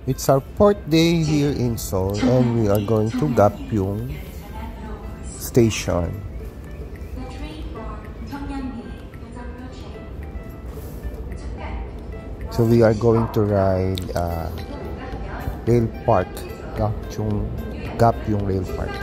It's our 4th day here in Seoul and we are going to Gapyeong Station. So we are going to ride Rail Park, Gapyeong Rail Park.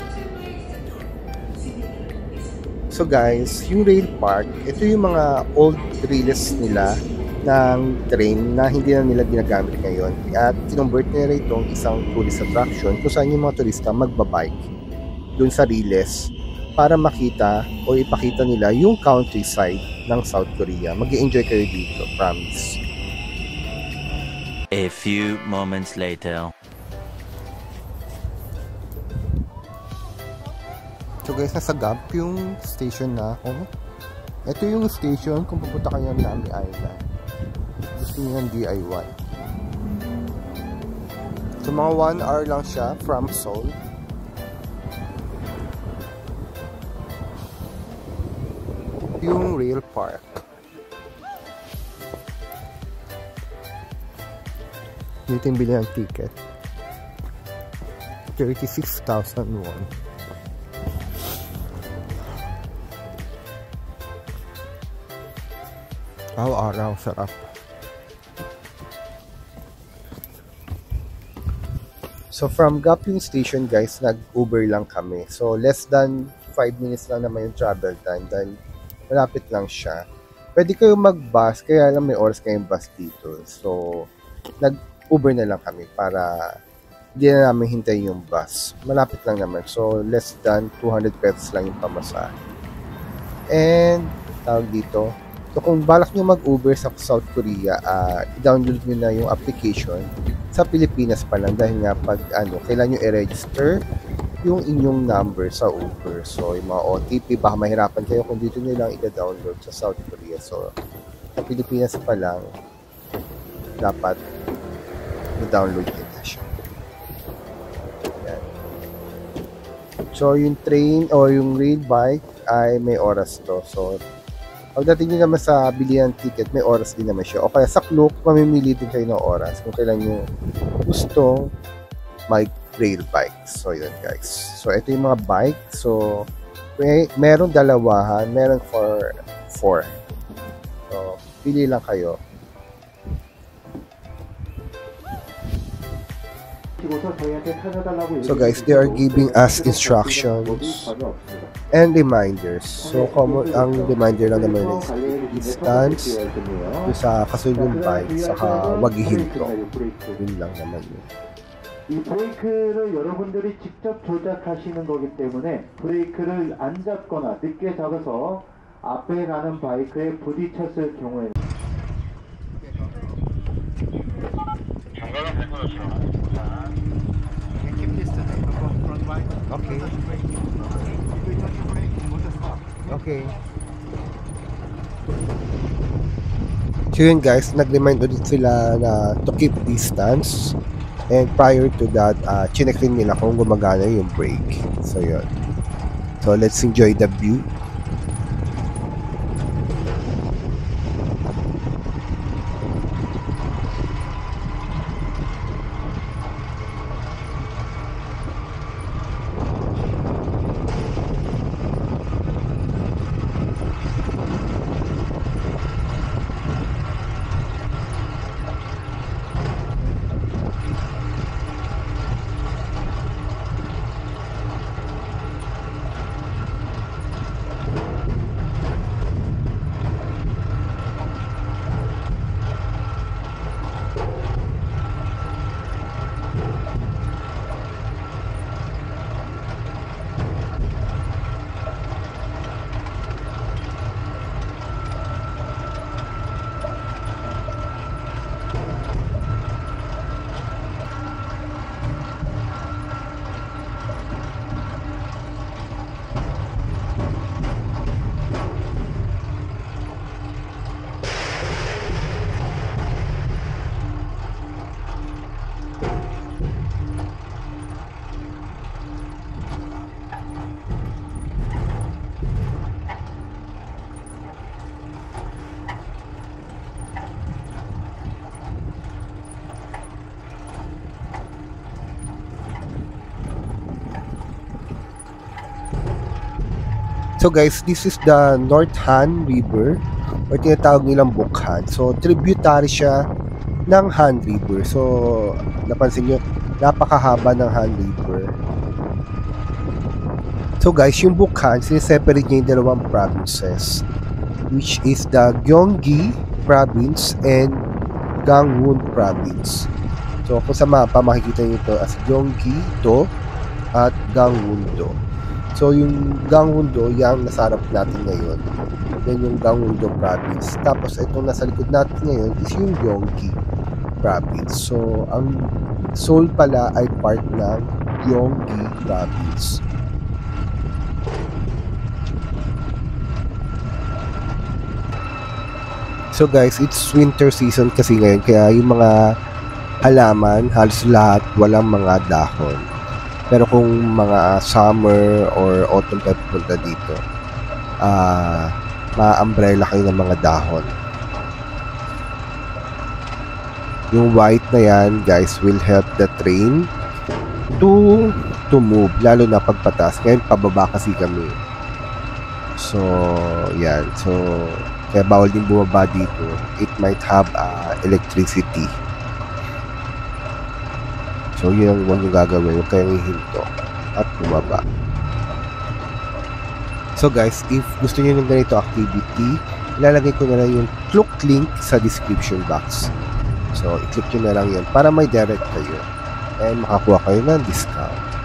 So guys, yung Rail Park, ito yung mga old rails nila ng train na hindi na nila ginagamit ngayon. At kinonvert nila itong isang tourist attraction kung saan yung mga turista magbabike dun sa rails para makita o ipakita nila yung countryside ng South Korea. Mag-i-enjoy kayo dito, promise. A few moments later. So guys, nasa Gapyeong Station na ako. Ito yung station kung pupunta kayo ng Nami Island. Gusto nyo ng DIY. So mga 1 hour lang siya from Seoul. Yung Rail Park. Dito yung bili ng ticket. 36,000 won. Araw-araw, sarap. So from Gapyeong Station guys, nag-Uber lang kami. So less than 5 minutes lang naman yung travel time dahil malapit lang siya. Pwede kayo mag-bus, kaya lang may oras kayong bus dito. So nag-Uber na lang kami para hindi na namin hintayin yung bus. Malapit lang naman. So less than 200 pesos lang yung pamasahe. And tawag dito, so kung balak nyo mag-Uber sa South Korea, i-download nyo na yung application sa Pilipinas pa lang dahil nga pag kailangan nyo i-register yung inyong number sa Uber. So yung mga OTP, baka mahirapan kayo kung dito nyo lang i-download sa South Korea. So sa Pilipinas pa lang, dapat i-download nyo na siya. Yan. So yung train o yung rail bike ay may oras to. So pagdating nyo naman sa bilihan ticket, may oras din naman siya. O kaya sa Klook, mamimili din kayo ng oras kung kailan nyo gusto mag-rail bike. So, yun guys. So, ito yung mga bike. So, meron dalawahan, meron for 4. So, pili lang kayo. So guys, they are giving us instructions and reminders. So common ang reminder lang naman is distance sa kasunod bike saka wag hihinto. Yun lang naman yun. 이 브레이크를 여러분들이 직접 조작하시는 거기 때문에 브레이크를 안 잡거나 늦게 잡아서 앞에 가는 바이크에 부딪혔을 경우에는 Okay. Okay. So yun guys, nag-remind ulit sila na to keep distance. And prior to that, chinek rin nila kung gumagana yung brake. So yun. So let's enjoy the view. So guys, this is the North Han River or tinatawag nilang Bukhan. So tributary siya ng Han River. So napansin nyo, napakahaba ng Han River. So guys, yung Bukhan, siniseparate niya yung dalawang provinces, which is the Gyeonggi Province and Gangwon Province. So kung sa mapa, makikita nyo ito as Gyeonggi-do at Gangwon-do. So yung Gangwon-do, yung nasa harap natin ngayon, yan yung Gangwon-do Province. Tapos itong nasa likod natin ngayon is yung Gyeonggi Province. So ang Seoul pala ay part ng Gyeonggi Province. So guys, it's winter season kasi ngayon, kaya yung mga halaman, halos lahat walang mga dahon. Pero kung mga summer or autumn kayo pupunta dito, ma-umbrella kayo ng mga dahon. Yung white na yan, guys, will help the train to move, lalo na pagpatas. Ngayon, pababa kasi kami. So, yan. So, kaya bawal din bumaba dito. It might have electricity. So, yun ang huwag yung gagawin. Huwag kayong hihinto at bumaba. So, guys, if gusto nyo ng ganito activity, ilalagay ko na lang yung Klook link sa description box. So, i-click nyo na lang yun para may direct kayo. And makakuha kayo ng discount.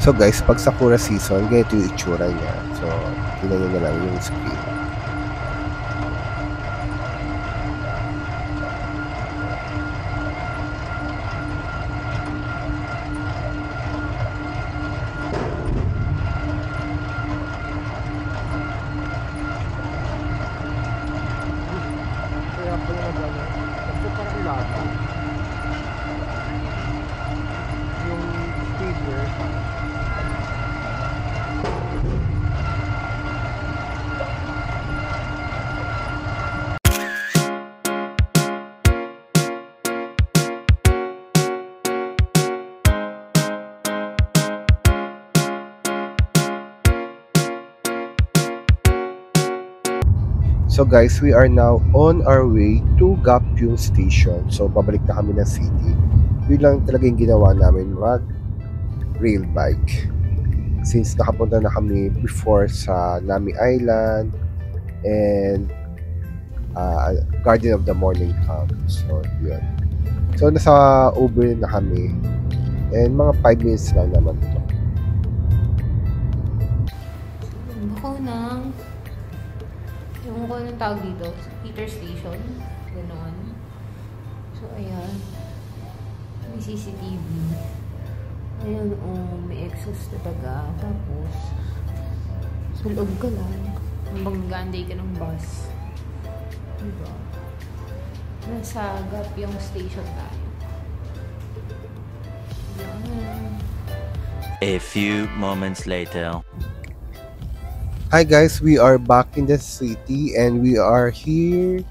So guys, pag Sakura season, ganito yung itsura niya. So, tingnan nyo na lang yung screen. Kaya pa yung nagano, ito parang ilaga. Yung figure. So guys, we are now on our way to Gapyeong Station. So pabalik na kami ng city. Yun lang talaga yung ginawa namin, mag rail bike. Since nakapunta na kami before sa Nami Island and Garden of the Morning Camp. So yun. So nasa Uber na kami and mga 5 minutes lang naman to. Bako ng yung ko ng tawag dito, Peter Station. Ganon. So, ayan. May CCTV. Ayan, oh, may exhaust talaga. Tapos, sulog ka lang. Habang nag-aanday ka ng bus. Diba? Nasa Gapyeong Station tayo. Ayan. A few moments later. Hi guys, we are back in the city and we are here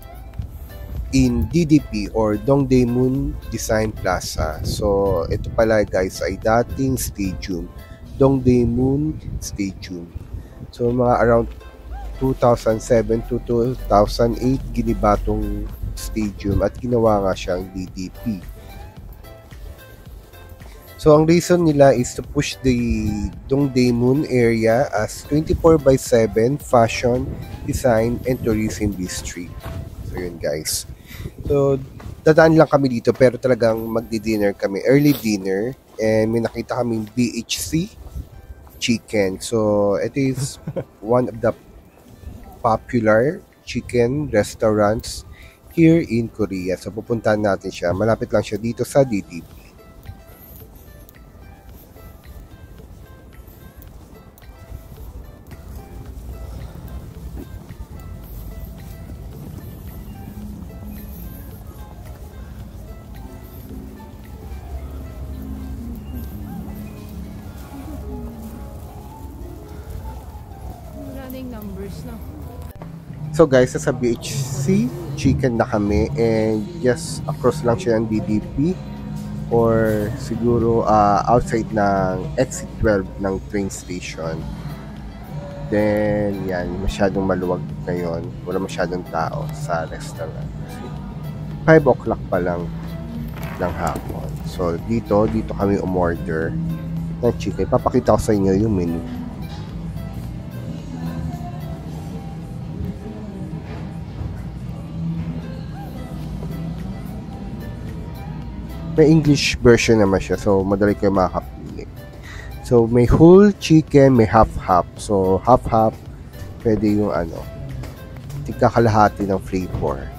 in DDP or Dongdaemun Design Plaza. So, ito pala guys ay dating stadium, Dongdaemun Stadium. So, mga around 2007 to 2008 giniba tong stadium at ginawa nga siyang DDP. So, ang reason nila is to push the Dongdaemun area as 24/7 fashion, design, and tourism district. So, yun guys. So, dadaan lang kami dito pero talagang magdi-dinner kami. Early dinner. And may nakita kaming BHC chicken. So, it is one of the popular chicken restaurants here in Korea. So, pupuntahan natin siya. Malapit lang siya dito sa DDP. Numbers na. So guys, sa BHC chicken na kami and just across lang siya ng DDP or siguro outside ng exit 12 ng train station. Then yan, masyadong maluwag ngayon, wala masyadong tao sa restaurant. 5 o'clock pa lang ng hapon. So dito kami umorder ng chicken. Papakita ko sa inyo yung menu. May English version naman siya, so madali kayo makakapili. So may whole chicken, may half-half. So half-half, pwede yung tigka kalahati ng flavor.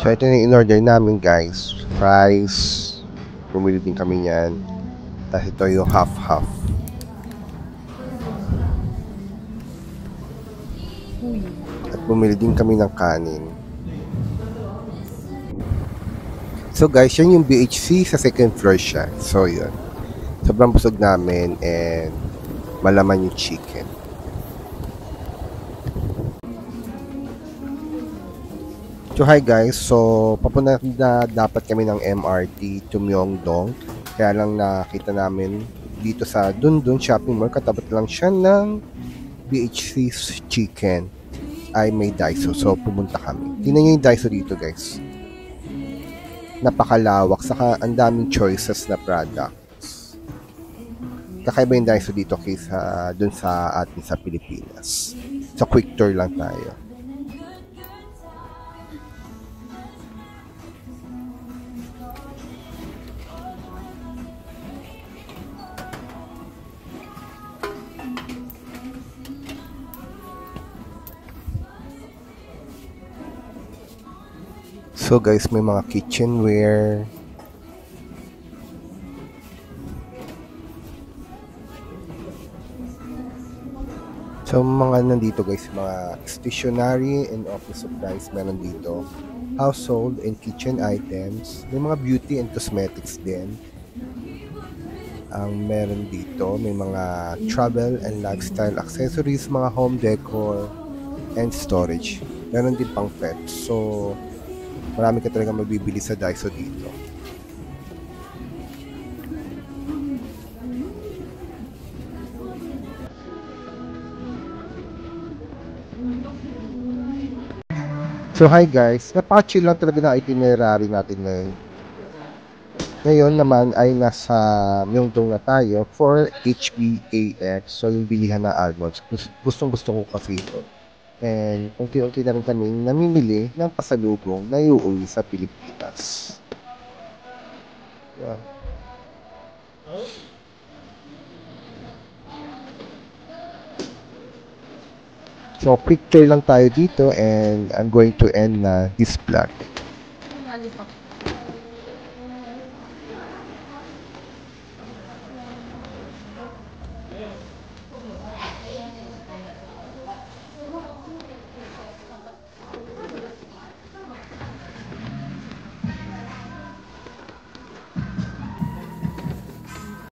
So, ito na yung in-order namin guys. Fries. Bumili din kami yan. Tapos ito yung half-half. At bumili din kami ng kanin. So guys, yan yung BHC sa second floor siya. So yun. Sobrang busog namin and malaman yung chicken. So hi guys, so papunta na dapat kami ng MRT to Myeongdong. Kaya lang nakita namin dito sa Dundun Shopping Mall, katapat lang siya ng BHC Chicken ay may Daiso. So pumunta kami. Tingnan nyo yung Daiso dito guys. Napakalawak, saka ang daming choices na products. Kakaiba yung Daiso dito kaysa dun sa atin sa Pilipinas. So quick tour lang tayo. So guys, may mga kitchenware. So mga nandito guys, mga stationery and office supplies meron dito. Household and kitchen items. May mga beauty and cosmetics din. Ang meron dito, may mga travel and lifestyle accessories, mga home decor and storage. Meron din pang pets. So marami ka talaga mabibili sa Daiso dito. So hi guys, napaka-chill lang talaga na itinerary natin ngayon. Ngayon naman ay nasa Myeongdong na tayo for HBAX. So yung bilihan na almonds. Gustong gusto ko kasi ito. And unti-unti na rin kami namimili ng pasalubong na iuwi sa Pilipinas. Yeah. So, quick clear lang tayo dito and I'm going to end na this vlog. Alipap.